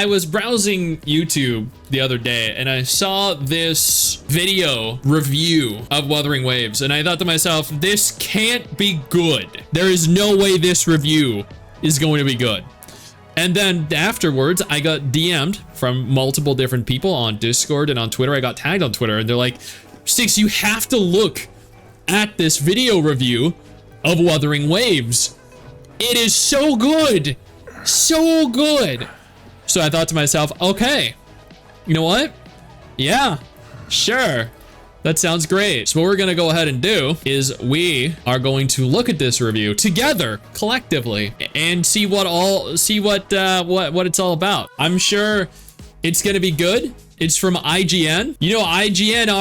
was browsing YouTube the other day and I saw this video review of Wuthering Waves, and I thought to myself, this can't be good. There is no way this review is going to be good. And then afterwards, I got DM'd from multiple different people on Discord and on Twitter. I got tagged on Twitter, and they're like, Stix, you have to look at this video review of Wuthering Waves. It is so good. So good. So I thought to myself, okay, you know what? Yeah, sure. That sounds great. So what we're gonna go ahead and do is we are going to look at this review together, collectively, and see what it's all about. I'm sure it's gonna be good. It's from IGN. You know, IGN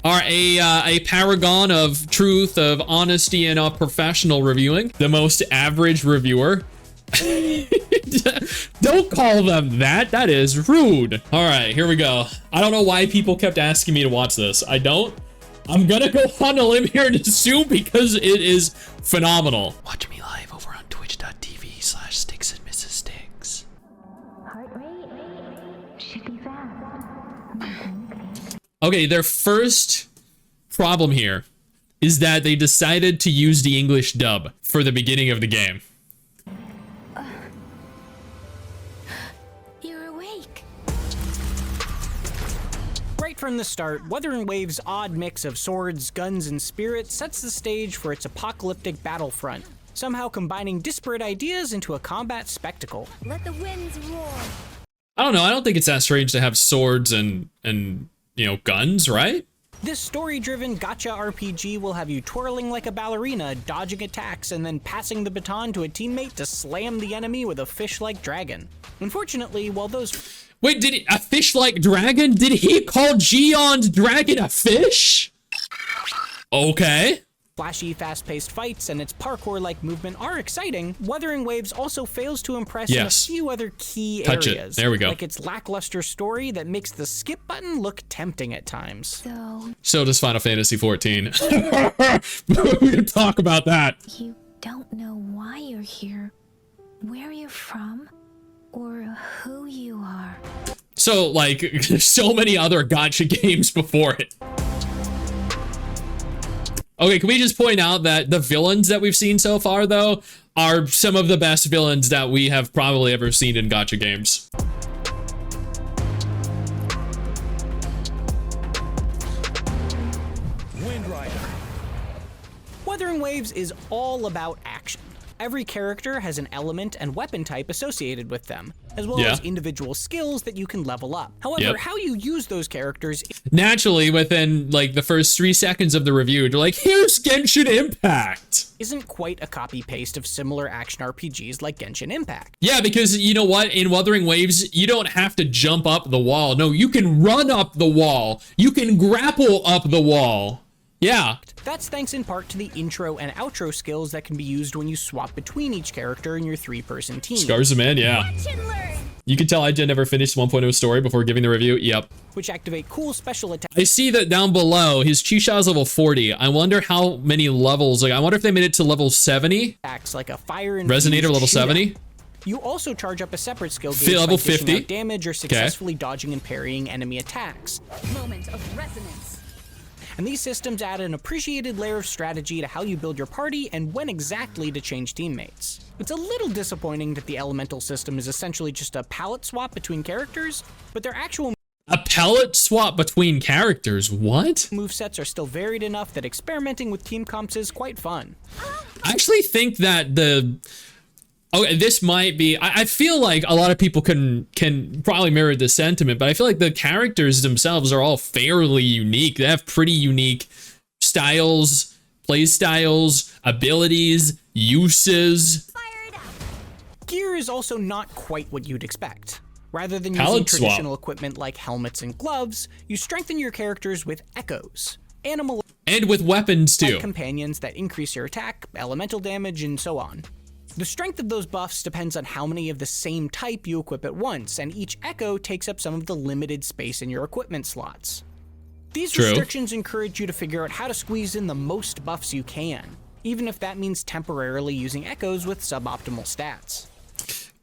are a paragon of truth, of honesty, and of professional reviewing. The most average reviewer. Don't call them that. That is rude. All right, here we go. I don't know why people kept asking me to watch this. I don't. I'm gonna go on a limb here and assume because it is phenomenal. Watch me live over on twitch.tv/Stix and Mrs. Stix. Heart rate should be fast. Okay, their first problem here is that they decided to use the English dub for the beginning of the game. Right from the start, Wuthering Waves' odd mix of swords, guns, and spirits sets the stage for its apocalyptic battlefront, somehow combining disparate ideas into a combat spectacle. Let the winds roar. I don't know, I don't think it's that strange to have swords and you know, guns, right? This story-driven gacha RPG will have you twirling like a ballerina, dodging attacks, and then passing the baton to a teammate to slam the enemy with a fish-like dragon. Unfortunately, while those... Wait, a fish-like dragon? Did he call Gion's dragon a fish? Okay. Flashy, fast-paced fights and its parkour-like movement are exciting, Wuthering Waves also fails to impress in a few other key areas. There we go. Like its lackluster story that makes the skip button look tempting at times. So does Final Fantasy XIV. We can talk about that. You don't know why you're here, where you're from, or who you are. So, like, there's so many other gacha games before it. Okay, can we just point out that the villains that we've seen so far, though, are some of the best villains that we have probably ever seen in gacha games. Wind Rider. Wuthering Waves is all about action. Every character has an element and weapon type associated with them, as well as individual skills that you can level up. However, how you use those characters... Naturally, within, like, the first 3 seconds of the review, they're like, here's Genshin Impact! Isn't quite a copy-paste of similar action RPGs like Genshin Impact. Yeah, because, you know what? In Wuthering Waves, you don't have to jump up the wall. No, you can run up the wall. You can grapple up the wall. Yeah. That's thanks in part to the intro and outro skills that can be used when you swap between each character in your 3-person team. Scars of Man, yeah. You can tell IGN never finished 1.0 story before giving the review. Yep. Which activate cool special attacks. I see that down below, his Chisha is level 40. I wonder how many levels, like, I wonder if they made it to level 70? Acts like a fire and Resonator level 70? You also charge up a separate skill gauge level by dishing 50. out damage or successfully dodging and parrying enemy attacks. Moment of resonance. And these systems add an appreciated layer of strategy to how you build your party and when exactly to change teammates. It's a little disappointing that the elemental system is essentially just a palette swap between characters, but their actual A palette swap between characters? What? movesets are still varied enough that experimenting with team comps is quite fun. I actually think that this might be, I feel like a lot of people can probably mirror this sentiment, but I feel like the characters themselves are all fairly unique. They have pretty unique styles, play styles, abilities, uses. Gear is also not quite what you'd expect. Rather than using traditional equipment like helmets and gloves, you strengthen your characters with echoes, animal and with weapons too, companions that increase your attack, elemental damage, and so on. The strength of those buffs depends on how many of the same type you equip at once, and each echo takes up some of the limited space in your equipment slots. These restrictions encourage you to figure out how to squeeze in the most buffs you can, even if that means temporarily using echoes with suboptimal stats.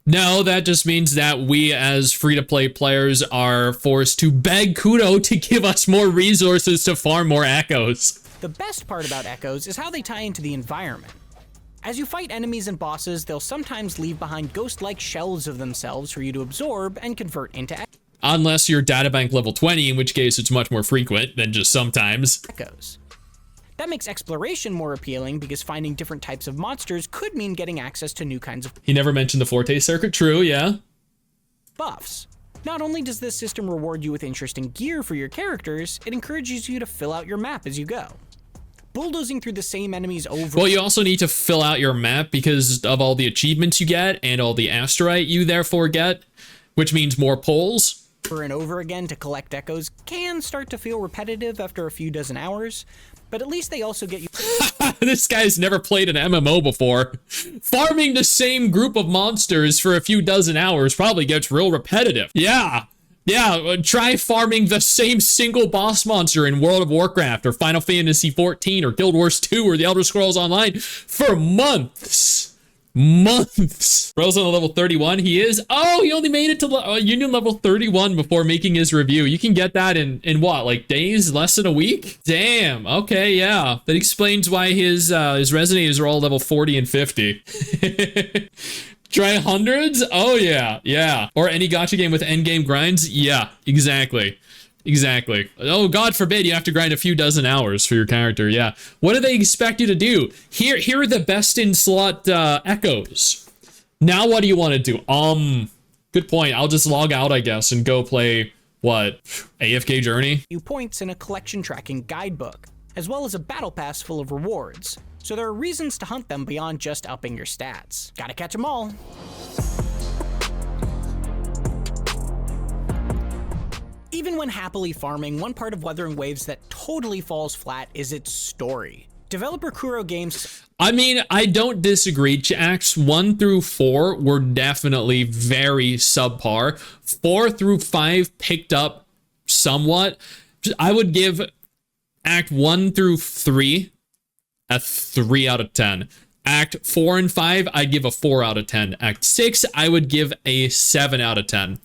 No, that just means that we as free-to-play players are forced to beg Kudo to give us more resources to farm more echoes. The best part about echoes is how they tie into the environment. As you fight enemies and bosses, they'll sometimes leave behind ghost-like shells of themselves for you to absorb and convert into Unless you're databank level 20, in which case it's much more frequent than just sometimes. echoes. That makes exploration more appealing because finding different types of monsters could mean getting access to new kinds of He never mentioned the Forte circuit, true, yeah. buffs. Not only does this system reward you with interesting gear for your characters, it encourages you to fill out your map as you go. Bulldozing through the same enemies over Well, you also need to fill out your map because of all the achievements you get and all the asterite you therefore get, which means more pulls. and over again to collect echoes can start to feel repetitive after a few dozen hours, but at least they also get you This guy's never played an MMO before. Farming the same group of monsters for a few dozen hours probably gets real repetitive. Yeah, try farming the same single boss monster in World of Warcraft or Final Fantasy XIV or Guild Wars 2 or The Elder Scrolls Online for months. Bro's on the level 31. He is. Oh, he only made it to Union level 31 before making his review. You can get that in what, like days, less than a week? Damn. Okay, yeah. That explains why his resonators are all level 40 and 50. Try hundreds? Oh yeah. Or any gacha game with endgame grinds? Yeah, exactly. Oh, God forbid you have to grind a few dozen hours for your character. Yeah. What do they expect you to do? Here are the best in slot echoes. Now what do you want to do? Good point. I'll just log out, I guess, and go play what? AFK Journey? points in a collection tracking guidebook, as well as a battle pass full of rewards. So there are reasons to hunt them beyond just upping your stats. Gotta catch them all. Even when happily farming, one part of Wuthering Waves that totally falls flat is its story. Developer Kuro Games. I mean, I don't disagree. Acts 1 through 4 were definitely very subpar. 4 through 5 picked up somewhat. I would give Act 1 through 3 a 3 out of 10. Act 4 and 5, I'd give a 4 out of 10. Act 6, I would give a 7 out of 10.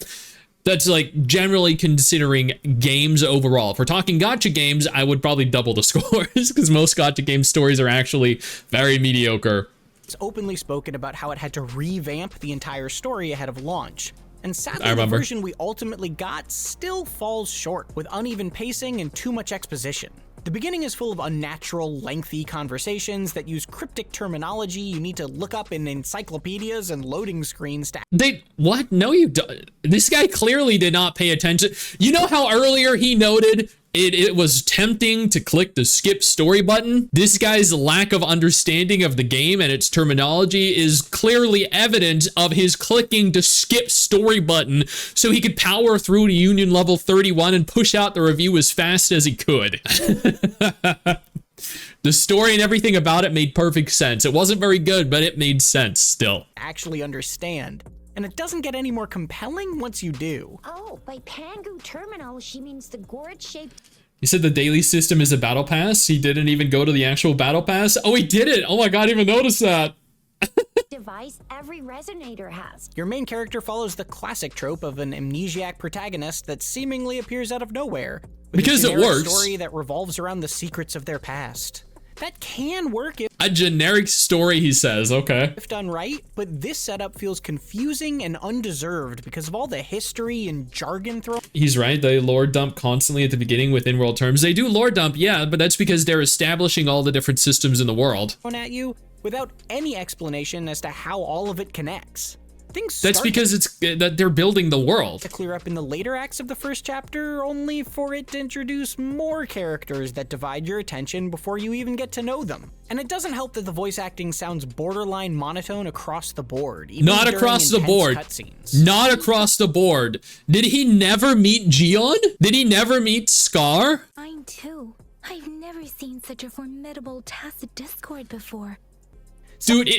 That's like generally considering games overall. If we're talking gacha games, I would probably double the scores because most gacha game stories are actually very mediocre. It's openly spoken about how it had to revamp the entire story ahead of launch. And sadly, I the remember. version we ultimately got still falls short with uneven pacing and too much exposition. The beginning is full of unnatural, lengthy conversations that use cryptic terminology you need to look up in encyclopedias and loading screens to What? No, you don't. This guy clearly did not pay attention. You know how earlier he noted it was tempting to click the skip story button? This guy's lack of understanding of the game and its terminology is clearly evident of his clicking the skip story button so he could power through to Union level 31 and push out the review as fast as he could. The story and everything about it made perfect sense. It wasn't very good, but it made sense still. actually understand. And it doesn't get any more compelling once you do. Oh, by Pangu Terminal, she means the gourd-shaped He said the daily system is a battle pass. He didn't even go to the actual battle pass. Oh, he did it. Oh my God, I didn't even notice that. device every resonator has. Your main character follows the classic trope of an amnesiac protagonist that seemingly appears out of nowhere. With Because a it generic works. story that revolves around the secrets of their past. That can work A generic story, he says. Okay. if done right, but this setup feels confusing and undeserved because of all the history and jargon thrown He's right. They lore dump constantly at the beginning with in-world terms. They do lore dump, yeah, but that's because they're establishing all the different systems in the world. at you without any explanation as to how all of it connects. Things That's start because it's that they're building the world. to clear up in the later acts of the first chapter, only for it to introduce more characters that divide your attention before you even get to know them. And it doesn't help that the voice acting sounds borderline monotone across the board. Even Not during across the intense board. cutscenes. Not across the board. Did he never meet Gion? Did he never meet Scar? Mine too. I've never seen such a formidable tacit discord before. Dude,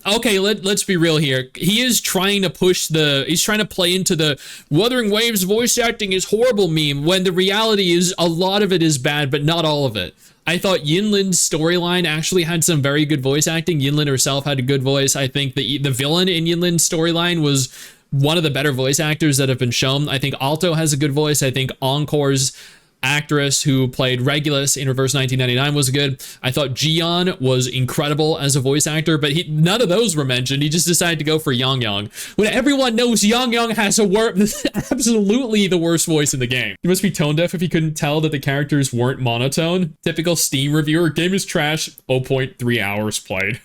okay, let's be real here. He is trying to he's trying to play into the Wuthering Waves voice acting is horrible meme, when the reality is a lot of it is bad, but not all of it. I thought Yinlin's storyline actually had some very good voice acting. Yinlin herself had a good voice. I think the villain in Yinlin's storyline was one of the better voice actors that have been shown. I think Alto has a good voice. I think Encore's actress who played Regulus in Reverse 1999 was good. I thought Jian was incredible as a voice actor, but none of those were mentioned. He just decided to go for Yang Yang. When everyone knows Yang Yang has absolutely the worst voice in the game. He must be tone deaf if he couldn't tell that the characters weren't monotone. Typical Steam reviewer, game is trash, 0.3 hours played.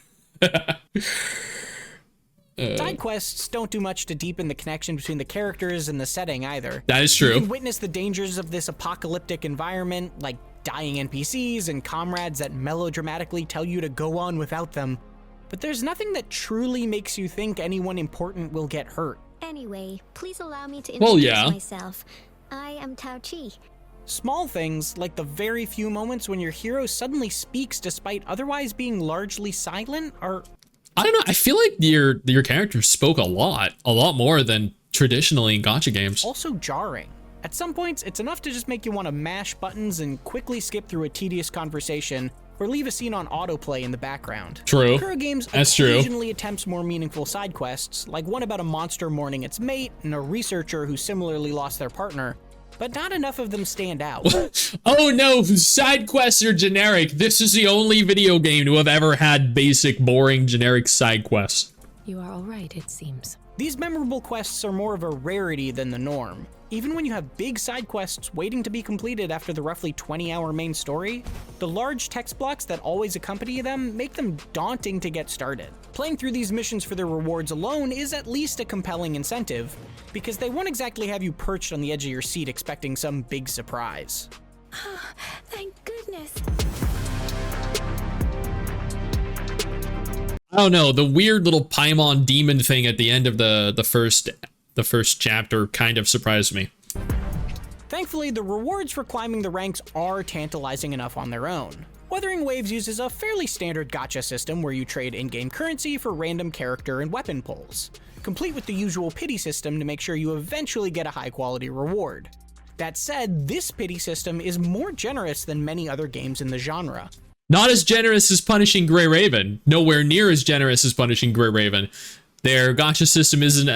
Side quests don't do much to deepen the connection between the characters and the setting either. That is true. You can witness the dangers of this apocalyptic environment, like dying NPCs and comrades that melodramatically tell you to go on without them. But there's nothing that truly makes you think anyone important will get hurt. Anyway, please allow me to introduce myself. I am Tao Chi. Small things, like the very few moments when your hero suddenly speaks despite otherwise being largely silent, are... I don't know. I feel like your character spoke a lot more than traditionally in gacha games. Also jarring. At some points, it's enough to just make you want to mash buttons and quickly skip through a tedious conversation or leave a scene on autoplay in the background. True. Kuro Games That's occasionally attempts more meaningful side quests, like one about a monster mourning its mate and a researcher who similarly lost their partner, but not enough of them stand out. Oh no, side quests are generic. This is the only video game to have ever had basic, boring, generic side quests. You are all right, it seems. These memorable quests are more of a rarity than the norm. Even when you have big side quests waiting to be completed after the roughly 20-hour main story, the large text blocks that always accompany them make them daunting to get started. Playing through these missions for their rewards alone is at least a compelling incentive, because they won't exactly have you perched on the edge of your seat expecting some big surprise. Thank goodness. I don't know, the weird little Paimon demon thing at the end of the first chapter kind of surprised me. Thankfully, the rewards for climbing the ranks are tantalizing enough on their own. Wuthering Waves uses a fairly standard gacha system where you trade in-game currency for random character and weapon pulls, complete with the usual pity system to make sure you eventually get a high-quality reward. That said, this pity system is more generous than many other games in the genre. Not as generous as Punishing Grey Raven. Nowhere near as generous as Punishing Grey Raven. Their gacha system isn't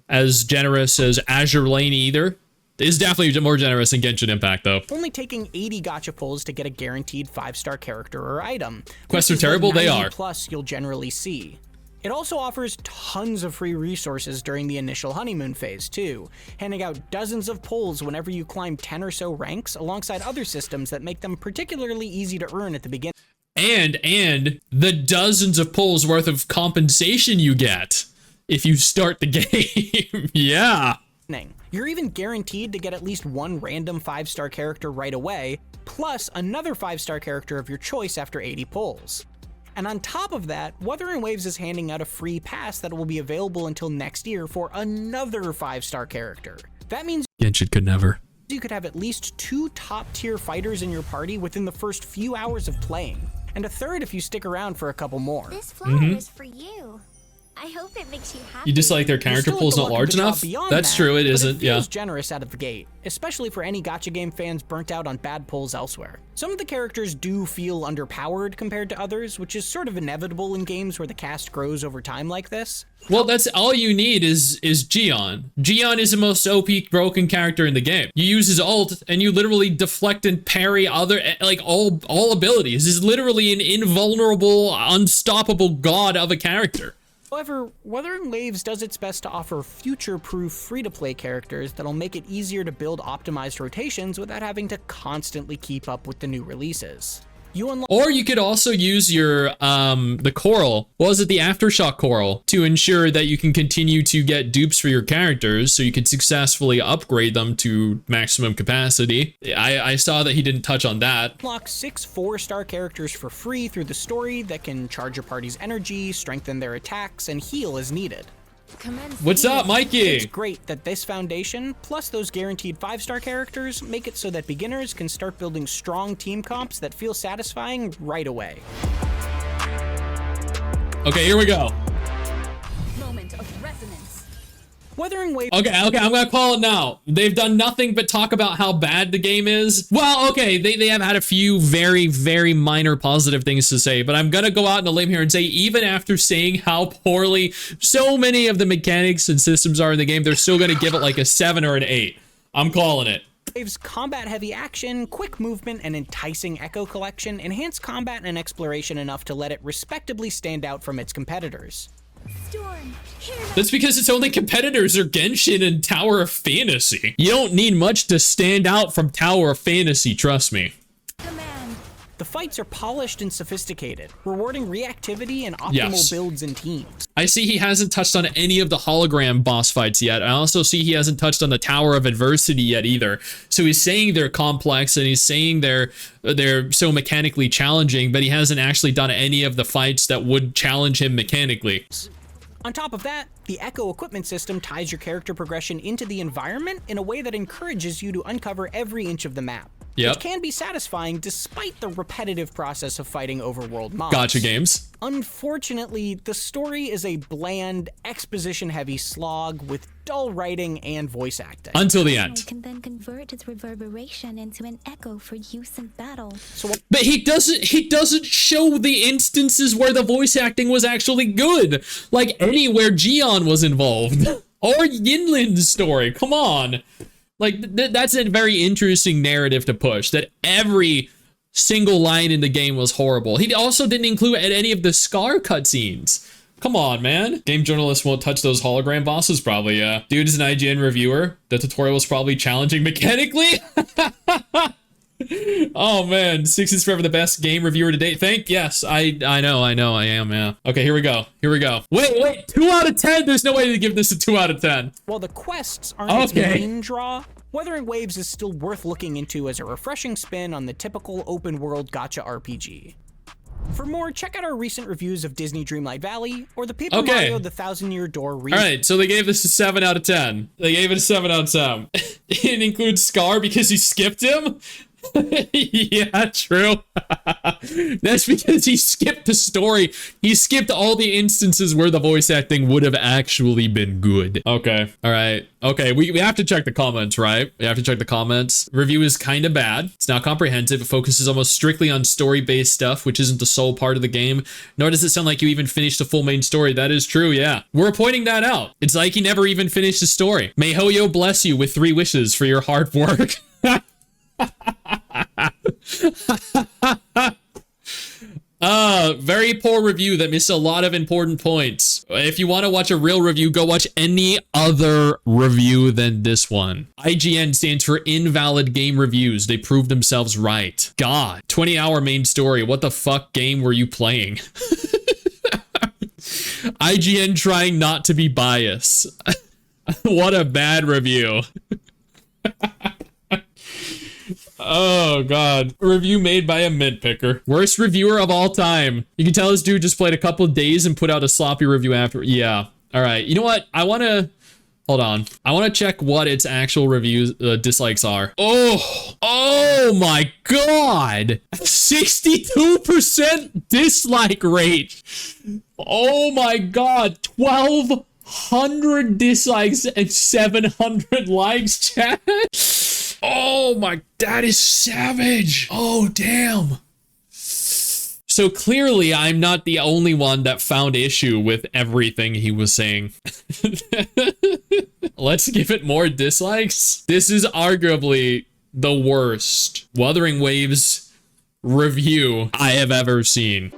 as generous as Azure Lane either. It's definitely more generous than Genshin Impact, though. Only taking 80 gacha pulls to get a guaranteed 5-star character or item. Quests are terrible, they are. Plus you'll generally see. It also offers tons of free resources during the initial honeymoon phase, too, handing out dozens of pulls whenever you climb 10 or so ranks, alongside other systems that make them particularly easy to earn at the beginning. And the dozens of pulls worth of compensation you get if you start the game. Yeah. You're even guaranteed to get at least one random 5-star character right away, plus another 5-star character of your choice after 80 pulls. And on top of that, Wuthering Waves is handing out a free pass that will be available until next year for another 5-star character. That means Genshin could never. You could have at least 2 top-tier fighters in your party within the first few hours of playing, and a third if you stick around for a couple more. This flower is for you. I hope it makes you happy. You dislike their character pool's not large enough? That's true, it isn't, yeah. It feels generous out of the gate, especially for any gacha game fans burnt out on bad pulls elsewhere. Some of the characters do feel underpowered compared to others, which is sort of inevitable in games where the cast grows over time like this. Well, that's all you need is Jian. Jian is the most OP broken character in the game. You use his ult and you literally deflect and parry other, like all abilities. He's literally an invulnerable, unstoppable god of a character. However, Wuthering Waves does its best to offer future-proof free-to-play characters that'll make it easier to build optimized rotations without having to constantly keep up with the new releases. Or you could also use your, the coral, what was it, the Aftershock coral, to ensure that you can continue to get dupes for your characters so you could successfully upgrade them to maximum capacity. I saw that he didn't touch on that. Unlock 6 4-star characters for free through the story that can charge your party's energy, strengthen their attacks, and heal as needed. What's up, Mikey? It's great that this foundation, plus those guaranteed 5-star characters, make it so that beginners can start building strong team comps that feel satisfying right away. Okay, here we go. Moment of resonance. Wuthering Waves. Okay, I'm gonna call it now. They've done nothing but talk about how bad the game is. Well, okay, they have had a few very, very minor positive things to say, but I'm gonna go out on a limb here and say, even after saying how poorly so many of the mechanics and systems are in the game, they're still gonna give it like a 7 or an 8. I'm calling it. Waves' combat-heavy action, quick movement, and enticing echo collection enhance combat and exploration enough to let it respectably stand out from its competitors. Storm, hear that That's because its only competitors are Genshin and Tower of Fantasy. You don't need much to stand out from Tower of Fantasy, trust me. command. The fights are polished and sophisticated, rewarding reactivity and optimal Yes. builds and teams. I see he hasn't touched on any of the hologram boss fights yet. I also see he hasn't touched on the Tower of Adversity yet either. So he's saying they're complex and he's saying they're so mechanically challenging, but he hasn't actually done any of the fights that would challenge him mechanically. On top of that, the Echo equipment system ties your character progression into the environment in a way that encourages you to uncover every inch of the map. Yep. Which can be satisfying despite the repetitive process of fighting overworld mobs. Gacha games. Unfortunately, the story is a bland, exposition-heavy slog with dull writing and voice acting. Until the I end. can then convert its reverberation into an echo for use in battle. But he doesn't show the instances where the voice acting was actually good. Like anywhere Gion was involved. Or Yinlin's story. Come on. Like, that's a very interesting narrative to push, that every single line in the game was horrible. He also didn't include any of the Scar cutscenes. Come on, man. Game journalists won't touch those hologram bosses, probably, yeah. Dude is an IGN reviewer. The tutorial was probably challenging mechanically. Oh, man. Stix is forever the best game reviewer to date. Yes, I know, I am, yeah. Okay, here we go. Wait. 2 out of 10? There's no way to give this a 2 out of 10. While the quests aren't its main draw, Wuthering Waves is still worth looking into as a refreshing spin on the typical open-world gacha RPG. For more, check out our recent reviews of Disney Dreamlight Valley or the Paper Mario The Thousand Year Door remake. Alright, so they gave this a 7 out of 10. They gave it a 7 out of 10. It includes Scar because he skipped him? Yeah, true. That's because he skipped the story. He skipped all the instances where the voice acting would have actually been good. Okay, all right. Okay, we have to check the comments, right? We have to check the comments. Review is kind of bad. It's not comprehensive. It focuses almost strictly on story-based stuff, which isn't the sole part of the game. Nor does it sound like you even finished the full main story. That is true, yeah. We're pointing that out. It's like he never even finished the story. May Hoyo bless you with 3 wishes for your hard work. Very poor review that missed a lot of important points. If you want to watch a real review, go watch any other review than this one. IGN stands for Invalid Game Reviews. They proved themselves right. God, 20-hour main story. What the fuck game were you playing? IGN trying not to be biased. What a bad review. Oh, God. Review made by a mint picker. Worst reviewer of all time. You can tell this dude just played a couple of days and put out a sloppy review after. Yeah. All right. You know what? I want to... Hold on. I want to check what its actual reviews dislikes are. Oh my God. 62% dislike rate. Oh my God. 1,200 dislikes and 700 likes, chat. Oh my, that is savage. Oh, damn. So clearly I'm not the only one that found issue with everything he was saying. Let's give it more dislikes. This is arguably the worst Wuthering Waves review I have ever seen.